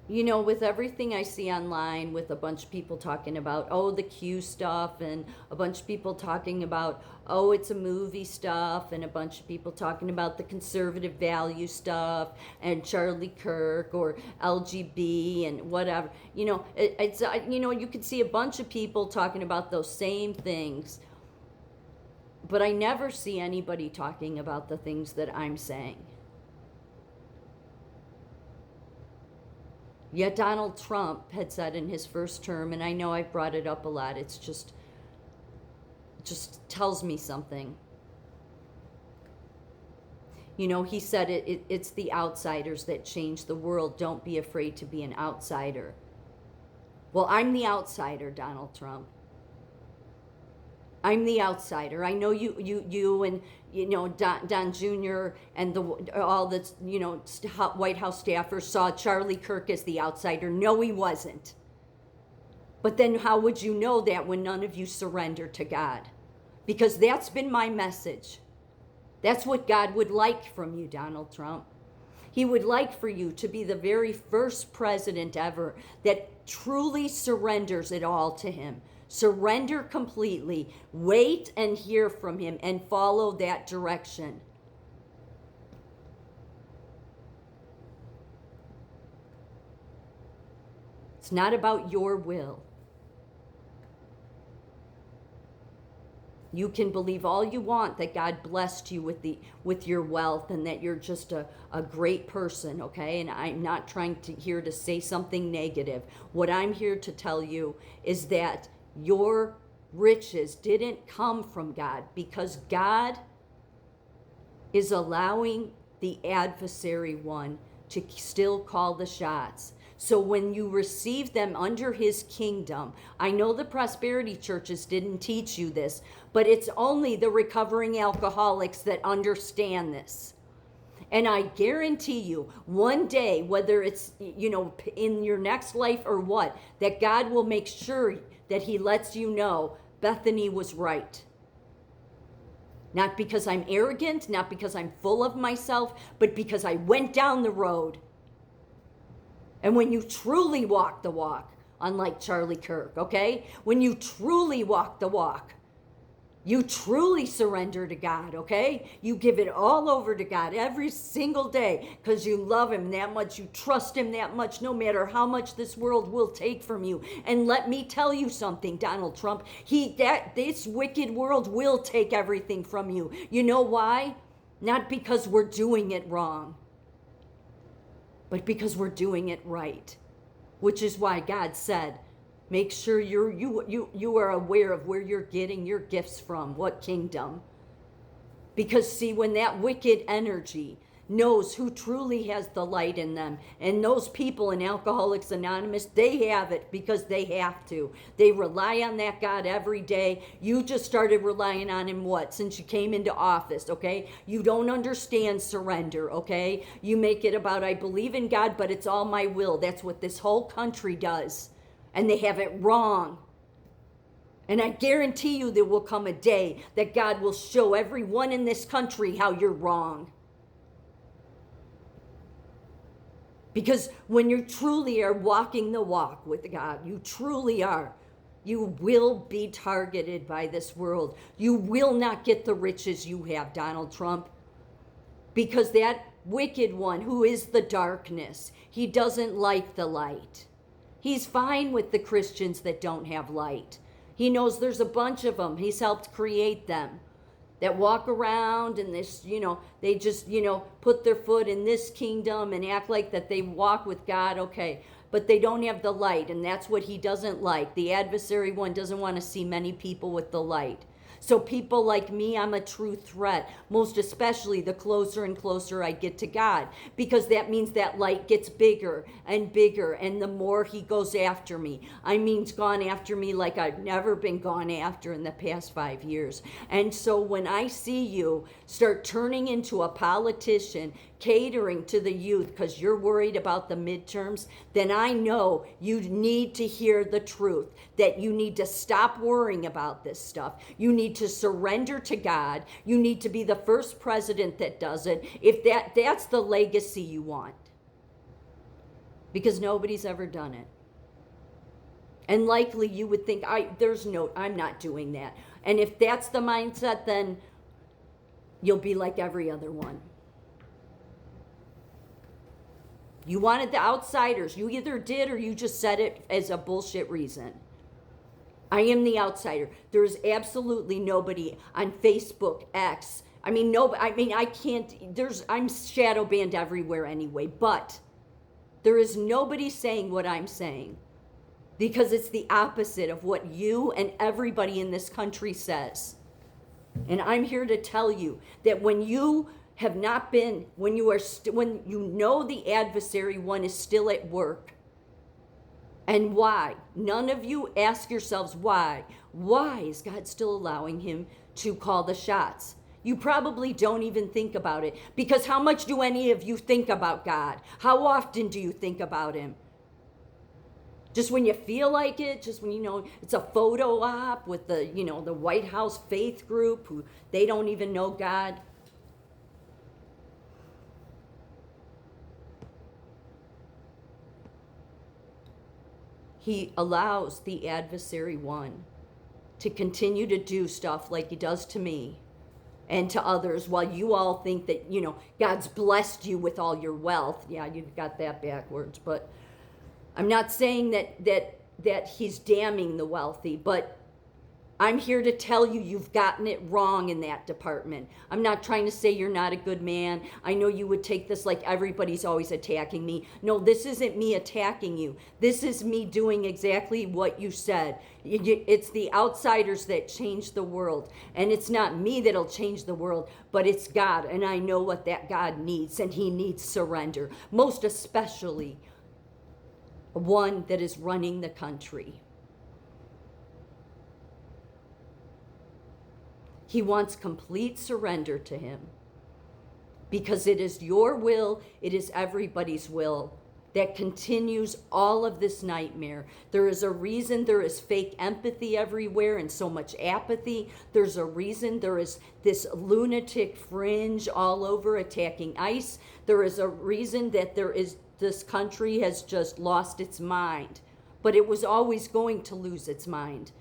With everything I see online, with a bunch of people talking about, oh, the Q stuff, and a bunch of people talking about, oh, it's a movie stuff, and a bunch of people talking about the conservative value stuff, and Charlie Kirk, or LGB, and whatever. You can see a bunch of people talking about those same things, but I never see anybody talking about the things that I'm saying. Yet Donald Trump had said in his first term, and I know I've brought it up a lot, it's just tells me something. He said it's the outsiders that change the world. Don't be afraid to be an outsider. Well, I'm the outsider, Donald Trump. I'm the outsider. I know you and Don Jr. and all the White House staffers saw Charlie Kirk as the outsider. No, he wasn't. But then how would you know that when none of you surrender to God? Because that's been my message. That's what God would like from you, Donald Trump. He would like for you to be the very first president ever that truly surrenders it all to him. Surrender completely. Wait and hear from him and follow that direction. It's not about your will. You can believe all you want that God blessed you with your wealth and that you're just a great person, okay? And I'm not trying to here to say something negative. What I'm here to tell you is that your riches didn't come from God, because God is allowing the adversary one to still call the shots. So when you receive them under his kingdom, I know the prosperity churches didn't teach you this, but it's only the recovering alcoholics that understand this. And I guarantee you, one day, whether it's, in your next life or what, that God will make sure that he lets you know Bethany was right. Not because I'm arrogant, not because I'm full of myself, but because I went down the road. And when you truly walk the walk, unlike Charlie Kirk, okay? When you truly walk the walk, you truly surrender to God, okay? You give it all over to God every single day because you love him that much, you trust him that much, no matter how much this world will take from you. And let me tell you something, Donald Trump, this wicked world will take everything from you. You know why? Not because we're doing it wrong, but because we're doing it right, which is why God said, make sure you are aware of where you're getting your gifts from, what kingdom. Because see, when that wicked energy knows who truly has the light in them, and those people in Alcoholics Anonymous, they have it because they have to. They rely on that God every day. You just started relying on him since you came into office, okay? You don't understand surrender, okay? You make it about, I believe in God, but it's all my will. That's what this whole country does. And they have it wrong. And I guarantee you there will come a day that God will show everyone in this country how you're wrong. Because when you truly are walking the walk with God, you truly are, you will be targeted by this world. You will not get the riches you have, Donald Trump. Because that wicked one who is the darkness, he doesn't like the light. He's fine with the Christians that don't have light. He knows there's a bunch of them. He's helped create them that walk around and this, they just, put their foot in this kingdom and act like that they walk with God, okay, but they don't have the light, and that's what he doesn't like. The adversary one doesn't want to see many people with the light. So people like me, I'm a true threat, most especially the closer and closer I get to God, because that means that light gets bigger and bigger, and the more he goes after me. He's gone after me like I've never been gone after in the past 5 years. And so when I see you start turning into a politician, catering to the youth because you're worried about the midterms, then I know you need to hear the truth, that you need to stop worrying about this stuff. You need to surrender to God. You need to be the first president that does it, if that's the legacy you want. because nobody's ever done it. And likely you would think, I'm not doing that. And if that's the mindset, then you'll be like every other one. You wanted the outsiders. You either did or you just said it as a bullshit reason. I am the outsider. There's absolutely nobody on Facebook, X. I can't, I'm shadow banned everywhere anyway, but there is nobody saying what I'm saying because it's the opposite of what you and everybody in this country says. And I'm here to tell you that when you have not been, when you know the adversary one is still at work, and why? None of you ask yourselves why. Why is God still allowing him to call the shots? You probably don't even think about it, because how much do any of you think about God? How often do you think about him? Just when you feel like it, just when it's a photo op with the White House faith group who they don't even know God. He allows the adversary one to continue to do stuff like he does to me and to others while you all think that, God's blessed you with all your wealth. Yeah, you've got that backwards, but I'm not saying that he's damning the wealthy, but I'm here to tell you you've gotten it wrong in that department. I'm not trying to say you're not a good man. I know you would take this like everybody's always attacking me. No, this isn't me attacking you. This is me doing exactly what you said. It's the outsiders that change the world. And it's not me that'll change the world, but it's God. And I know what that God needs, and he needs surrender. Most especially one that is running the country. He wants complete surrender to him because it is your will, it is everybody's will that continues all of this nightmare. There is a reason there is fake empathy everywhere and so much apathy. There's a reason there is this lunatic fringe all over attacking ICE. There is a reason that this country has just lost its mind, but it was always going to lose its mind.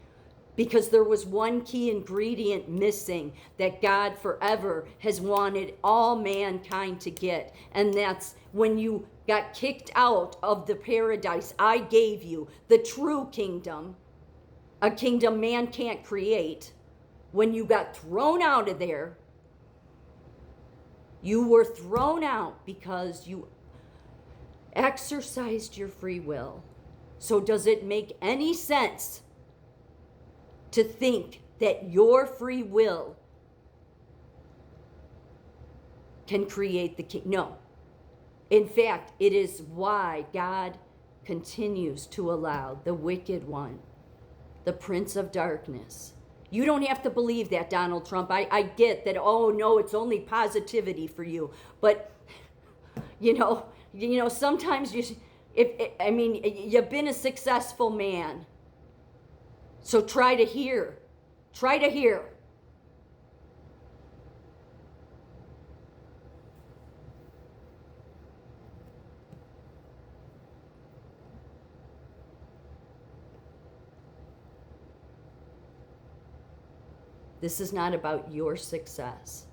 Because there was one key ingredient missing that God forever has wanted all mankind to get. And that's when you got kicked out of the paradise I gave you, the true kingdom, a kingdom man can't create. When you got thrown out of there, you were thrown out because you exercised your free will. So does it make any sense to think that your free will can create the king? No. In fact, it is why God continues to allow the wicked one, the prince of darkness. You don't have to believe that, Donald Trump. I get that, oh no, it's only positivity for you. But, sometimes you've been a successful man. So try to hear. Try to hear. This is not about your success.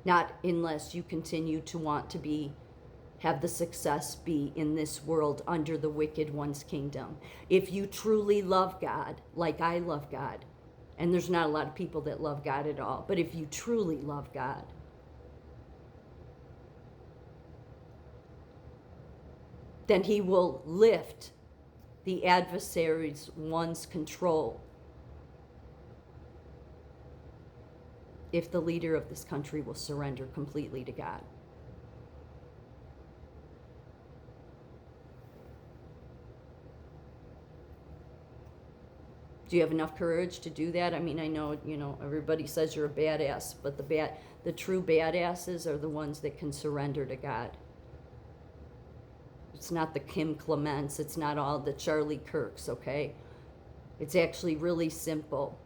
Not unless you continue to want to have the success be in this world under the wicked one's kingdom. If you truly love God, like I love God, and there's not a lot of people that love God at all, but if you truly love God, then he will lift the adversary's one's control if the leader of this country will surrender completely to God. Do you have enough courage to do that? I know, everybody says you're a badass, but the true badasses are the ones that can surrender to God. It's not the Kim Clements. It's not all the Charlie Kirks, okay? It's actually really simple.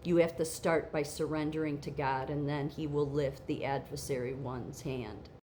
You have to start by surrendering to God, and then he will lift the adversary one's hand.